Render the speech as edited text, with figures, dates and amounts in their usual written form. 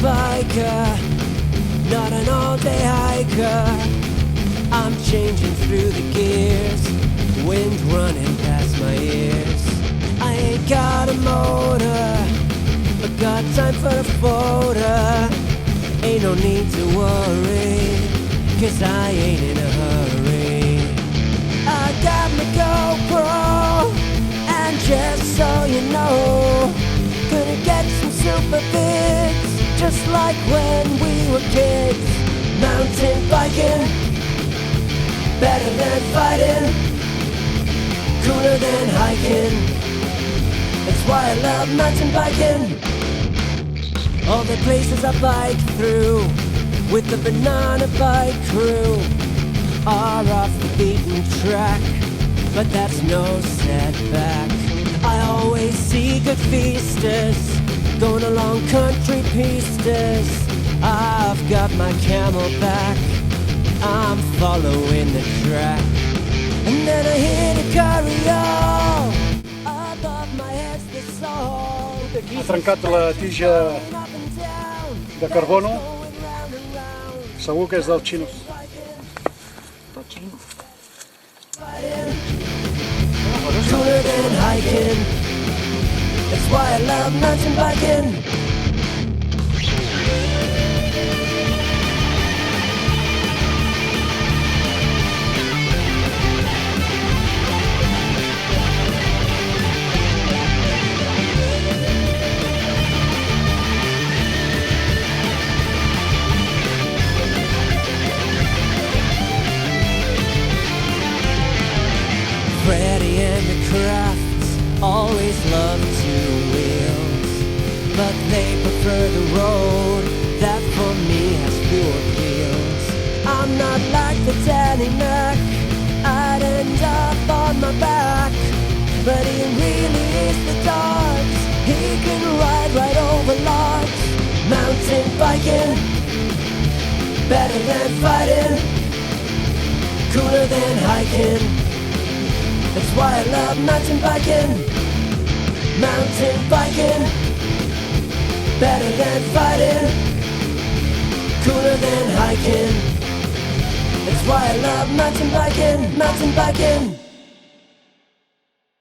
biker, not an all-day hiker. I'm changing through the gears, wind running past my ears. I ain't got a motor, but got time for a photo. Ain't no need to worry, 'cause I ain't in a hurry. I got my GoPro, and just so you know, gonna get some super vids, just like when we were kids. Mountain biking, better than fighting, cooler than hiking. That's why I love mountain biking. All the places I bike through with the banana bike crew are off the beaten track, but that's no setback. I always see good feasters going along country pistas. I've got my Camelback, I'm following the track. And then I hit a carriole, above my head's the soul. Ha trencat la tija de carbono, segur que és dels xinos. Cooler than hiking, that's why I love mountain biking. Freddie and the Crafts always love two wheels, but they prefer the road that for me has fewer wheels. I'm not like the Danny Mac, I'd end up on my back, but he really is the dogs, he can ride right over logs. Mountain biking, better than fighting, cooler than hiking. That's why I love mountain biking. Mountain biking, better than fighting, cooler than hiking. That's why I love mountain biking. Mountain biking.